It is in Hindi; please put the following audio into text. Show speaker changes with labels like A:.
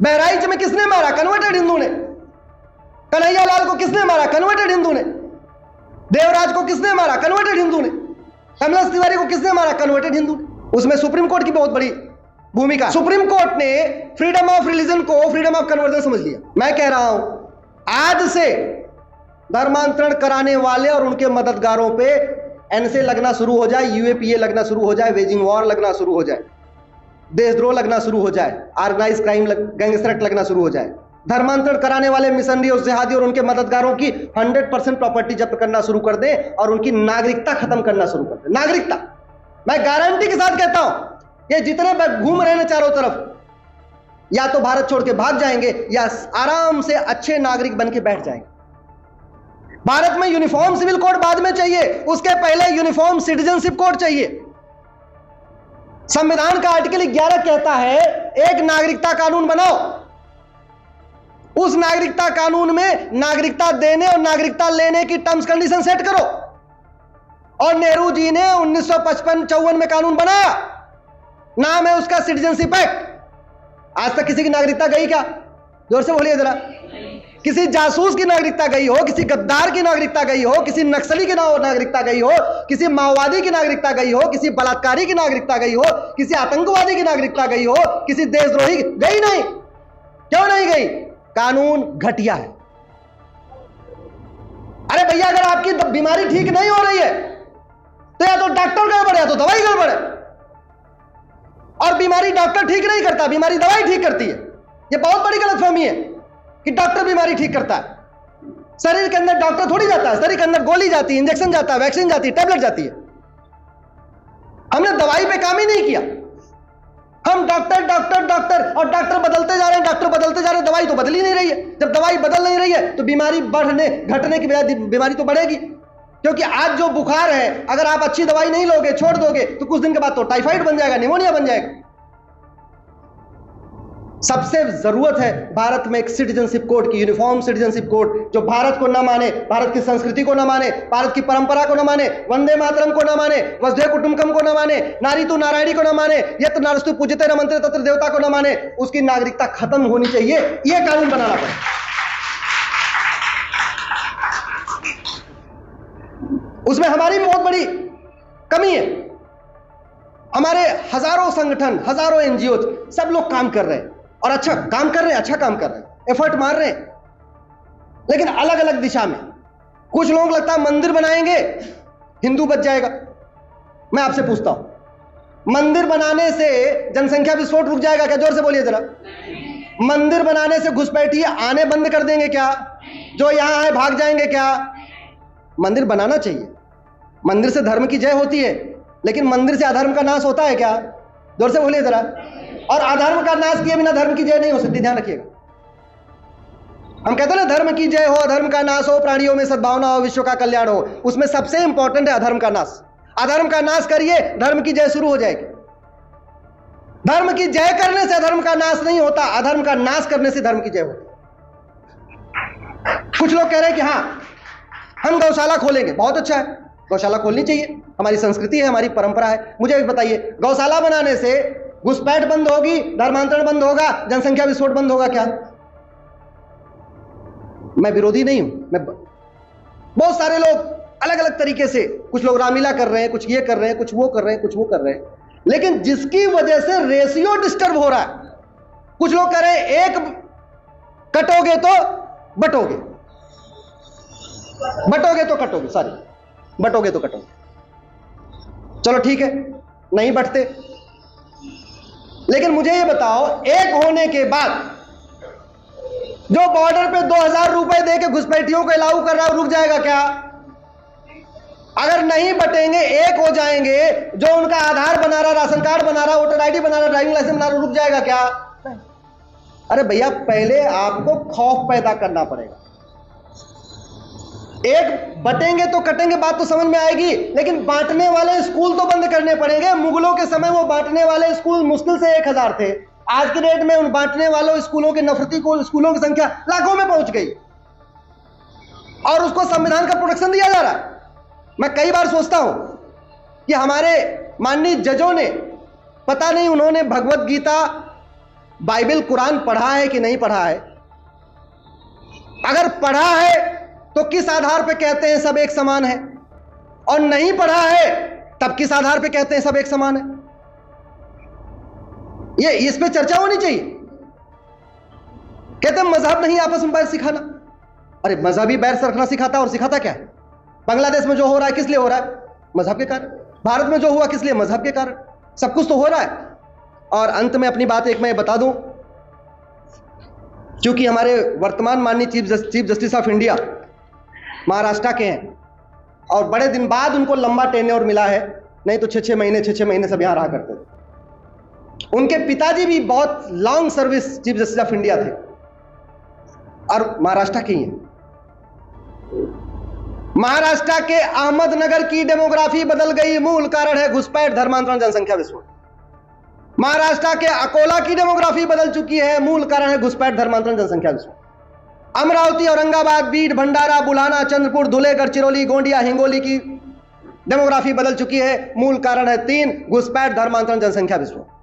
A: बहराइच में किसने मारा? कन्वर्टेड हिंदू ने। कन्हैया लाल को किसने मारा? कन्वर्टेड हिंदू ने। देवराज को किसने मारा? कन्वर्टेड हिंदू ने। कमलेश तिवारी को किसने मारा? कन्वर्टेड हिंदू ने। उसमें सुप्रीम कोर्ट की बहुत बड़ी भूमिका। सुप्रीम कोर्ट ने फ्रीडम ऑफ रिलीजन को फ्रीडम ऑफ कन्वर्जन समझ लिया। मैं कह रहा हूं आज से धर्मांतरण कराने वाले और उनके मददगारों पे एनएसए लगना शुरू हो जाए, यूएपीए लगना शुरू हो जाए, वेजिंग वॉर लगना शुरू हो जाए, देशद्रोह लगना शुरू हो जाए, ऑर्गेनाइज क्राइम गैंगस्टर एक्ट लगना शुरू हो जाए, धर्मांतरण कराने वाले मिशनरी और जिहादी और उनके मददगारों की 100% प्रॉपर्टी जब्त करना शुरू कर दें और उनकी नागरिकता खत्म करना शुरू कर दें। नागरिकता, मैं गारंटी के साथ कहता हूं, ये जितने घूम रहे हैं चारों तरफ, या तो भारत छोड़ के भाग जाएंगे या आराम से अच्छे नागरिक बन के बैठ जाएंगे। भारत में यूनिफॉर्म सिविल कोड बाद में चाहिए, उसके पहले यूनिफॉर्म सिटीजनशिप कोड चाहिए। संविधान का आर्टिकल 11 कहता है एक नागरिकता कानून बनाओ, उस नागरिकता कानून में नागरिकता देने और नागरिकता लेने की टर्म्स कंडीशन सेट करो। और नेहरू जी ने 1955-54 में कानून बनाया, नाम है उसका सिटीजनशिप एक्ट। आज तक किसी की नागरिकता गई क्या? जोर से बोलिए जरा। किसी जासूस की नागरिकता गई हो, किसी गद्दार की नागरिकता गई हो, किसी नक्सली की नागरिकता गई हो, किसी माओवादी की नागरिकता गई हो, किसी बलात्कारी की नागरिकता गई हो, किसी आतंकवादी की नागरिकता गई हो, किसी देशद्रोही गई नहीं? क्यों नहीं गई? कानून घटिया है। अरे भैया, अगर आपकी बीमारी ठीक नहीं हो रही है तो या तो डॉक्टर गड़बड़ है या तो दवाई गड़बड़ है। और बीमारी डॉक्टर ठीक नहीं करता, बीमारी दवाई ठीक करती है। यह बहुत बड़ी गलतफहमी है कि डॉक्टर बीमारी ठीक करता है। शरीर के अंदर डॉक्टर थोड़ी जाता है, शरीर के अंदर गोली जाती है, इंजेक्शन जाता है, वैक्सीन जाती है, टैबलेट जाती है। हमने दवाई पे काम ही नहीं किया। हम डॉक्टर डॉक्टर डॉक्टर और डॉक्टर बदलते जा रहे हैं, डॉक्टर बदलते जा रहे हैं, दवाई तो बदल ही नहीं रही है। जब दवाई बदल नहीं रही है तो बीमारी बढ़ने घटने की बजाय बीमारी तो बढ़ेगी। क्योंकि आज जो बुखार है, अगर आप अच्छी दवाई नहीं लोगे, छोड़ दोगे, तो कुछ दिन के बाद तो टाइफाइड बन जाएगा, निमोनिया बन जाएगा। सबसे जरूरत है भारत में एक सिटीजनशिप कोड की, यूनिफॉर्म सिटीजनशिप कोड, जो भारत को न माने, भारत की संस्कृति को न माने, भारत की परंपरा को न माने, वंदे मातरम को न माने, वसुधैव कुटुंबकम को न माने, नारी तू नारायणी को न माने, यत नारस्तु पूज्यते न मंत्रे तत्र देवता को न माने, उसकी नागरिकता खत्म होनी चाहिए। यह कानून बनाना पड़ेगा। उसमें हमारी भी बहुत बड़ी कमी है। हमारे हजारों संगठन, हजारों एनजीओ, सब लोग काम कर रहे हैं और अच्छा काम कर रहे हैं, अच्छा काम कर रहे हैं, एफर्ट मार रहे हैं, लेकिन अलग अलग दिशा में। कुछ लोगों को लगता है मंदिर बनाएंगे हिंदू बच जाएगा। मैं आपसे पूछता हूं, मंदिर बनाने से जनसंख्या विस्फोट रुक जाएगा क्या? जोर से बोलिए जरा। मंदिर बनाने से घुसपैठिए आने बंद कर देंगे क्या? जो यहां है भाग जाएंगे क्या? मंदिर बनाना चाहिए, मंदिर से धर्म की जय होती है, लेकिन मंदिर से अधर्म का नाश होता है क्या? जोर से बोलिए जरा। और अधर्म का नाश किए बिना धर्म की जय नहीं हो सकती, ध्यान रखिएगा। हम कहते हैं ना, धर्म की जय हो, अधर्म का नाश हो, प्राणियों में सद्भावना हो, विश्व का कल्याण हो। उसमें सबसे इंपॉर्टेंट है अधर्म का नाश। अधर्म का नाश करिए, धर्म की जय शुरू हो जाएगी। धर्म की जय करने से अधर्म का नाश नहीं होता, अधर्म का नाश करने से धर्म की जय होती। कुछ लोग कह रहे हैं कि हाँ हम गौशाला खोलेंगे, बहुत अच्छा है, गौशाला खोलनी चाहिए, हमारी संस्कृति है, हमारी परंपरा है। मुझे एक बताइए, गौशाला बनाने से घुसपैठ बंद होगी, धर्मांतरण बंद होगा, जनसंख्या विस्फोट बंद होगा क्या? मैं विरोधी नहीं हूं। मैं बहुत सारे लोग अलग अलग तरीके से, कुछ लोग रामलीला कर रहे हैं, कुछ ये कर रहे हैं, कुछ वो कर रहे हैं, कुछ वो कर रहे हैं, लेकिन जिसकी वजह से रेशियो डिस्टर्ब हो रहा है। कुछ लोग कह रहे हैं एक कटोगे तो बटोगे, बटोगे तो कटोगे, सॉरी बटोगे तो कटोगे। चलो ठीक है, नहीं बटते, लेकिन मुझे ये बताओ, एक होने के बाद जो बॉर्डर पे 2000 रुपए देके घुसपैठियों को अलाउ कर रहा है, रुक जाएगा क्या? अगर नहीं बटेंगे, एक हो जाएंगे, जो उनका आधार बना रहा, राशन कार्ड बना रहा, वोटर आईडी बना रहा, ड्राइविंग लाइसेंस बना रहा, रुक जाएगा क्या? अरे भैया, पहले आपको खौफ पैदा करना पड़ेगा। एक बटेंगे तो कटेंगे, बात तो समझ में आएगी, लेकिन बांटने वाले स्कूल तो बंद करने पड़ेंगे। मुगलों के समय वो बांटने वाले स्कूल मुश्किल से 1000 थे। आज के डेट में उन बांटने वालों स्कूलों के नफरती स्कूलों की संख्या लाखों में पहुंच गई और उसको संविधान का प्रोटेक्शन दिया जा रहा है। मैं कई बार सोचता हूं कि हमारे माननीय जजों ने, पता नहीं उन्होंने भगवत गीता बाइबल कुरान पढ़ा है कि नहीं पढ़ा है? अगर पढ़ा है तो किस आधार पे कहते हैं सब एक समान है, और नहीं पढ़ा है तब किस आधार पे कहते हैं सब एक समान है? ये इस पे चर्चा होनी चाहिए। कहते हैं मजहब नहीं आपस में बैर सिखाना। अरे मजहबी बैर रखना सिखाता, और सिखाता क्या है? बांग्लादेश में जो हो रहा है किस लिए हो रहा है? मजहब के कारण। भारत में जो हुआ किस लिए? मजहब के कारण। सब कुछ तो हो रहा है। और अंत में अपनी बात एक मैं बता दूं, क्योंकि हमारे वर्तमान माननीय chief justice of India Maharashtra के हैं, और बड़े दिन बाद उनको लंबा टेन्योर मिला है, नहीं तो 6-6 महीने सब यहां रहा करते थे। उनके पिताजी भी बहुत long service chief justice of India थे, और महाराष्ट्र के ही हैं। महाराष्ट्र के अहमदनगर की डेमोग्राफी बदल गई, मूल कारण है घुसपैठ, धर्मांतरण, जनसंख्या विस्फोट। महाराष्ट्र के अकोला की डेमोग्राफी बदल चुकी है, मूल कारण है घुसपैठ, धर्मांतरण, जनसंख्या विस्फोट। अमरावती, औरंगाबाद, बीड, भंडारा, बुलाना, चंद्रपुर, धुले, गढ़चिरौली, गोंडिया, हिंगोली की डेमोग्राफी बदल चुकी है, मूल कारण है 3 घुसपैठ, धर्मांतरण, जनसंख्या विस्फोट।